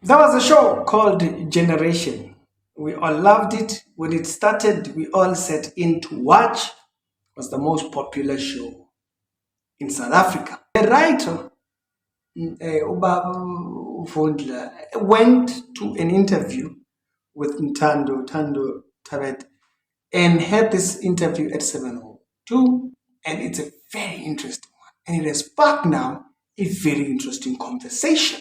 There was a show called Generation. We all loved it. When it started, we all set in to watch. It was the most popular show in South Africa. The writer, Vundla, went to an interview with Tando Tabet, and had this interview at 7:02, and it's a very interesting one. And it has sparked now a very interesting conversation.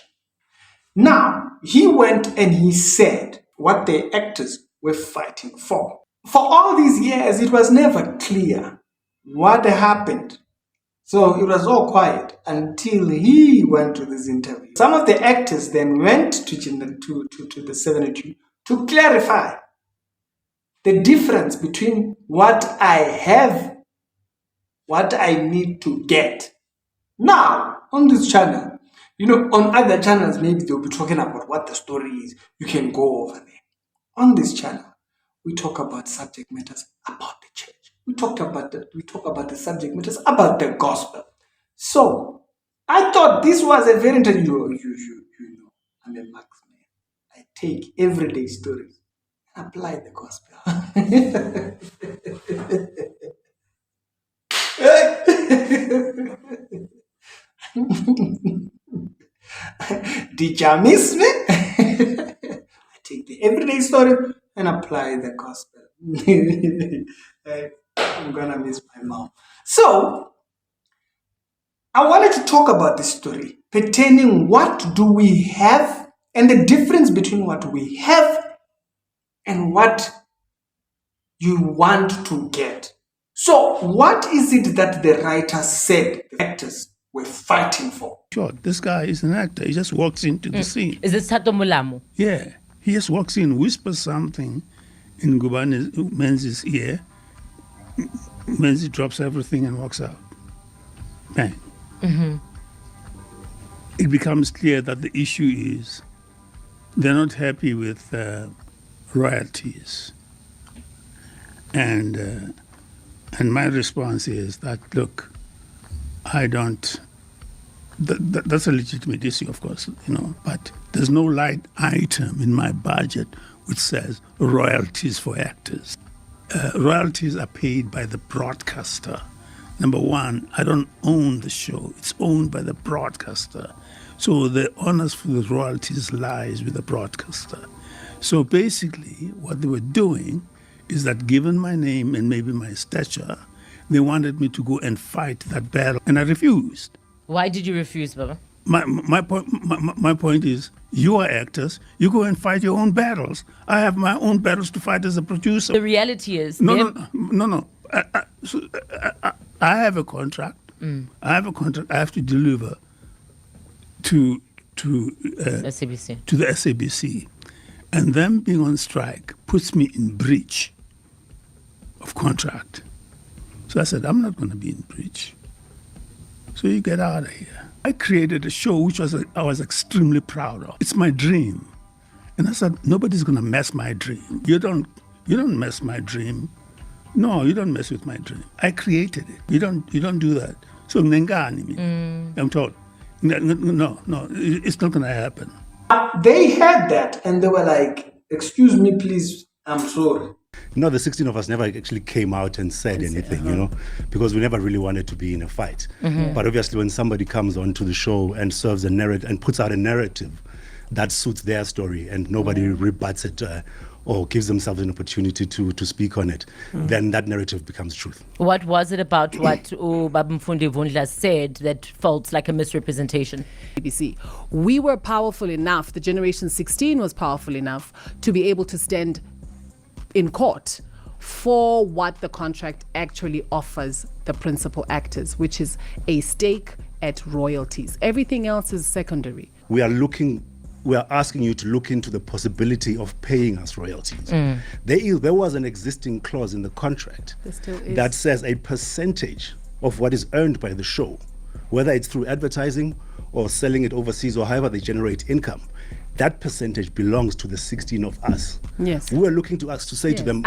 Now, he went and he said what the actors were fighting for. For all these years, it was never clear what happened. So it was all quiet until he went to this interview. Some of the actors then went to the 72 to clarify the difference between what I have, what I need to get. Now, on this channel, on other channels, maybe they'll be talking about what the story is. You can go over there. On this channel, we talk about subject matters about the church. We talk about the subject matters about the gospel. So, I thought this was a very interesting. I'm a marksman. I take everyday stories and apply the gospel. Did you miss me? I take the everyday story and apply the gospel. I'm gonna miss my mom. So, I wanted to talk about this story pertaining what do we have and the difference between what we have and what you want to get. So, what is it that the writer said the actors were fighting for? Sure, this guy is an actor. He just walks into the scene. Is this Tato Mulamu? Yeah. He just walks in, whispers something in Menzi's ear. Menzi drops everything and walks out. Bang. Mm-hmm. It becomes clear that the issue is they're not happy with royalties. And my response is that, look, I don't... That's a legitimate issue, of course, but there's no line item in my budget which says royalties for actors. Royalties are paid by the broadcaster. Number one, I don't own the show. It's owned by the broadcaster. So the honors for the royalties lies with the broadcaster. So basically, what they were doing is that given my name and maybe my stature, they wanted me to go and fight that battle, and I refused. Why did you refuse, Baba? My point is, you are actors. You go and fight your own battles. I have my own battles to fight as a producer. The reality is... No. I have a contract. I have a contract I have to deliver to SABC. To the SABC. And them being on strike puts me in breach of contract. So I said, I'm not going to be in breach. So you get out of here. I created a show which I was extremely proud of. It's my dream. And I said, nobody's going to mess my dream. You don't mess my dream. No, you don't mess with my dream. I created it. You don't do that. So I'm told, no, it's not going to happen. They had that and they were like, excuse me, please, I'm sorry. No, the 16 of us never actually came out and said anything, because we never really wanted to be in a fight. Mm-hmm. But obviously when somebody comes onto the show and serves a narrative and puts out a narrative that suits their story and nobody rebuts it or gives themselves an opportunity to speak on it, then that narrative becomes truth. What was it about what Mfundi Vundla said that felt like a misrepresentation? SABC. We were powerful enough, the Generation 16 was powerful enough to be able to stand in court for what the contract actually offers the principal actors, which is a stake at royalties. Everything else is secondary. We are asking you to look into the possibility of paying us royalties. There was an existing clause in the contract that says a percentage of what is earned by the show, whether it's through advertising or selling it overseas or however they generate income, that percentage belongs to the 16 of us. Yes. We were looking to us to say to them,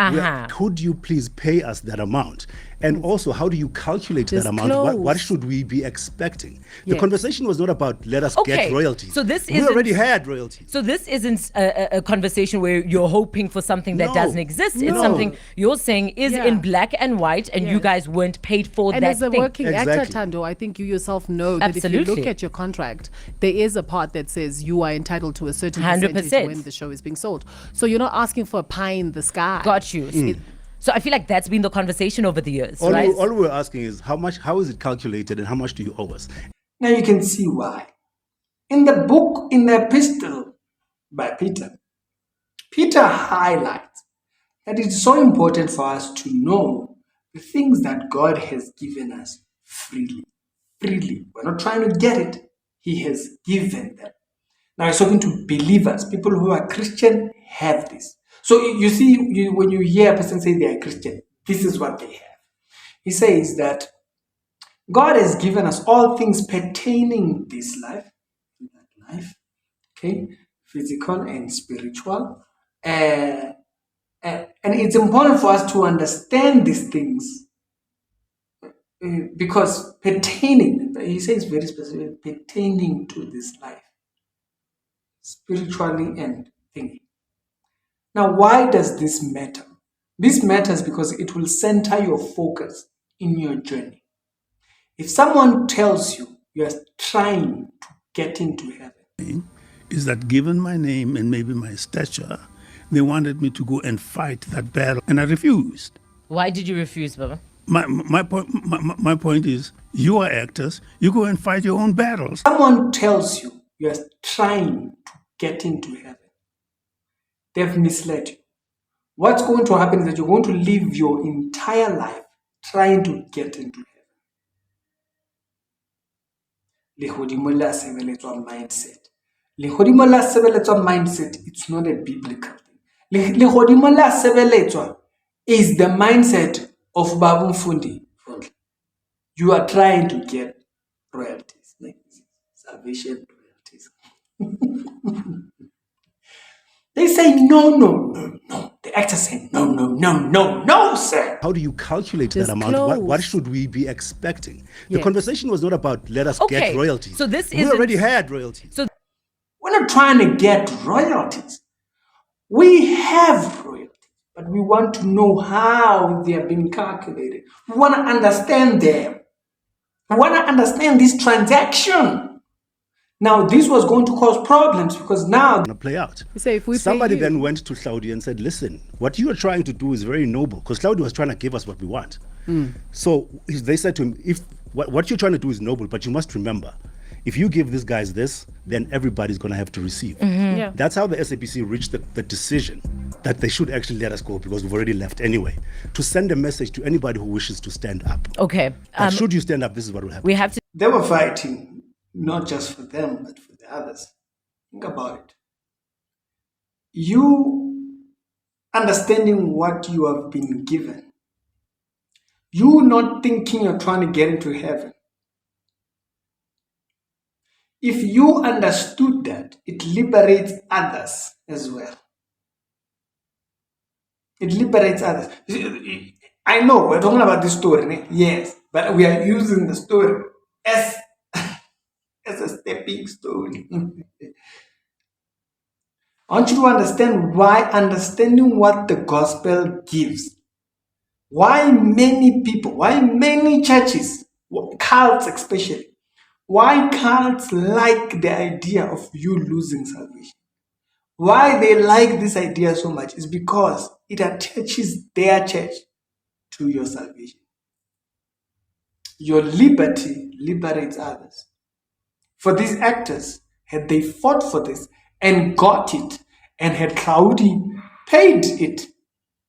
could you please pay us that amount? And also, how do you calculate that amount? What should we be expecting? The conversation was not about let us get royalties. So this we already had royalties. So this isn't a conversation where you're hoping for something that doesn't exist. It's something you're saying is in black and white, and you guys weren't paid for and that as a thing. working actor, Tando, I think you yourself know that if you look at your contract, there is a part that says you are entitled to a certain 100%. percentage when the show is being sold. So you're not asking for a pie in the sky. Got you. So I feel like that's been the conversation over the years, right? All we're asking is how is it calculated and how much do you owe us? Now you can see why. In the book, in the epistle by Peter, Peter highlights that it's so important for us to know the things that God has given us freely. Freely. We're not trying to get it. He has given them. Now he's talking to believers, people who are Christian have this. So you see, when you hear a person say they are Christian, this is what they have. He says that God has given us all things pertaining this life, okay, physical and spiritual. And it's important for us to understand these things because pertaining, he says very specific, pertaining to this life, spiritually and thinking. Now, why does this matter? This matters because it will center your focus in your journey. If someone tells you are trying to get into heaven, is that given my name and maybe my stature, they wanted me to go and fight that battle, and I refused. Why did you refuse, Baba? My point is, you are actors, you go and fight your own battles. Someone tells you are trying to get into heaven, they've misled you. What's going to happen is that you're going to live your entire life trying to get into heaven. Lehodimo la sebeletswa mindset. Lehodimo la sebeletswa mindset, it's not a biblical thing. Lehodimo la sebeletswa is the mindset of Mfundi. You are trying to get royalties, like salvation royalties. They say no. The actors say no, sir. How do you calculate that amount? What should we be expecting? The conversation was not about let us get royalties. So this we already had royalties. So we're not trying to get royalties. We have royalties, but we want to know how they have been calculated. We want to understand them. We want to understand this transaction. Now, this was going to cause problems because now play out. So if we somebody then went to Claudia and said, listen, what you are trying to do is very noble, because Claudia was trying to give us what we want. So they said to him, if what you're trying to do is noble, but you must remember, if you give these guys this, then everybody's going to have to receive. That's how the SABC reached the decision that they should actually let us go, because we've already left anyway, to send a message to anybody who wishes to stand up. Okay. Should you stand up, this is what will happen. We have to. They were fighting not just for them, but for the others. Think about it. You understanding what you have been given. You not thinking you're trying to get into heaven. If you understood that, it liberates others as well. It liberates others. I know we're talking about this story, yes, but we are using the story as a stepping stone. I want you to understand why understanding what the gospel gives. Why many people, why many churches, cults especially, why cults like the idea of you losing salvation. Why they like this idea so much is because it attaches their church to your salvation. Your liberty liberates others. For these actors, had they fought for this and got it, and had Claudi paid it,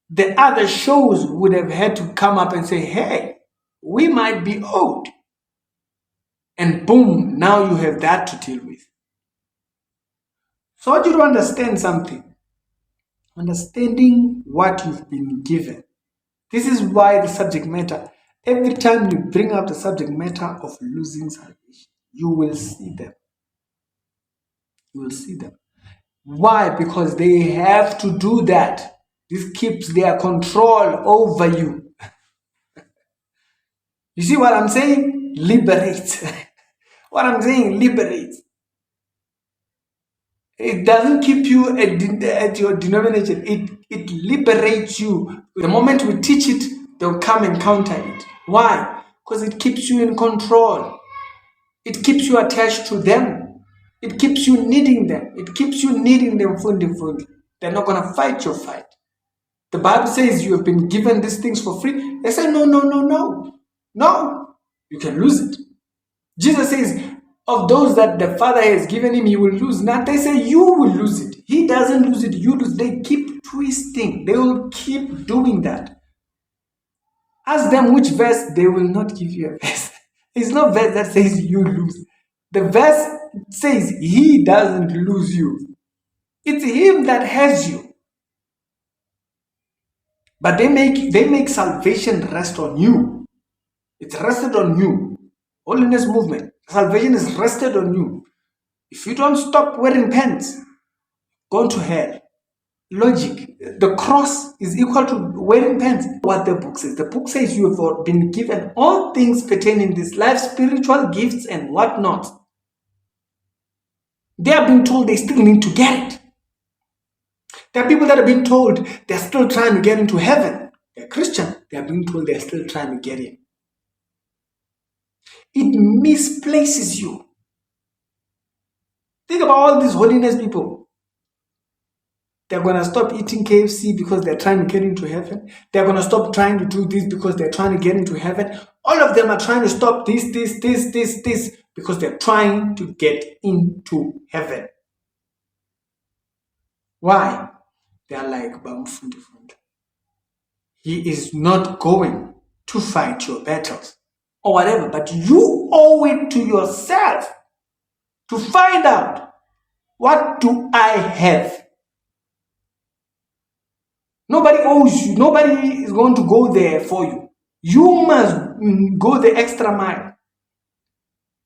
the other shows would have had to come up and say, hey, we might be owed. And boom, now you have that to deal with. So I want you to understand something. Understanding what you've been given. This is why the subject matter, every time you bring up the subject matter of losing salvation, you will see them. You will see them. Why? Because they have to do that. This keeps their control over you. You see what I'm saying? Liberate. What I'm saying, liberate. It doesn't keep you at your denomination. It liberates you. The moment we teach it, they'll come and counter it. Why? Because it keeps you in control. It keeps you attached to them. It keeps you needing them. It keeps you needing them. Mfundi. They're not going to fight your fight. The Bible says you have been given these things for free. They say, no. No, you can lose it. Jesus says, of those that the Father has given him, he will lose. Now they say you will lose it. He doesn't lose it, you lose. They keep twisting. They will keep doing that. Ask them which verse, they will not give you a verse. It's no verse that says you lose. The verse says he doesn't lose you. It's him that has you. But they make salvation rest on you. It's rested on you. Holiness movement. Salvation is rested on you. If you don't stop wearing pants, go to hell. Logic. The cross is equal to wearing pants. What the book says. The book says you have been given all things pertaining to this life, spiritual gifts and whatnot. They are being told they still need to get it. There are people that are being told they're still trying to get into heaven. They're Christian. They are being told they're still trying to get in. It misplaces you. Think about all these holiness people. They're going to stop eating KFC because they're trying to get into heaven. They're going to stop trying to do this because they're trying to get into heaven. All of them are trying to stop this because they're trying to get into heaven. Why? They're like Mfundi. He is not going to fight your battles or whatever, but you owe it to yourself to find out, what do I have? Nobody owes you. Nobody is going to go there for you. You must go the extra mile.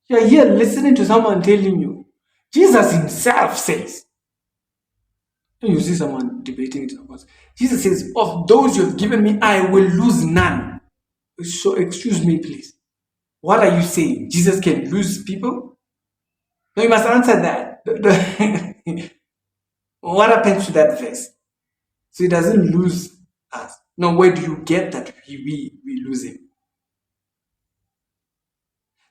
You're here listening to someone telling you. Jesus himself says. You see someone debating it. Jesus says, of those you have given me, I will lose none. So excuse me, please. What are you saying? Jesus can lose people? No, you must answer that. What happens to that verse? So he doesn't lose us. No, where do you get that we lose him?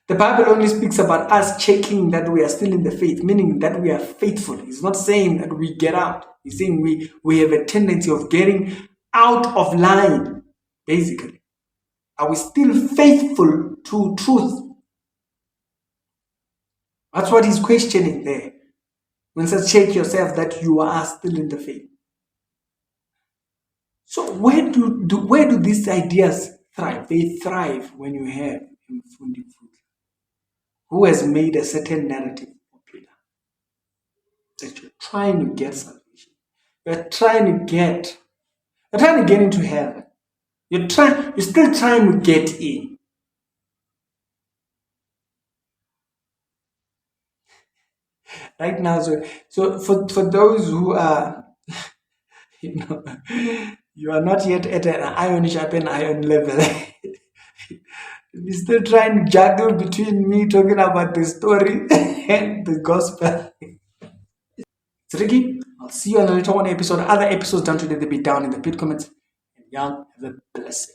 The Bible only speaks about us checking that we are still in the faith, meaning that we are faithful. It's not saying that we get out. It's saying we have a tendency of getting out of line, basically. Are we still faithful to truth? That's what he's questioning there. When it says check yourself that you are still in the faith. So where do these ideas thrive? They thrive when you have Mfundi, who has made a certain narrative popular. That you're trying to get salvation. You're trying to get into heaven. You're still trying to get in. Right now, so for those who are, you are not yet at an iron sharpen iron level. We're still trying to juggle between me talking about the story and the gospel. It's Ricky. I'll see you on the later one episode. Other episodes done today, they'll be down in the pit comments. And y'all have a blessed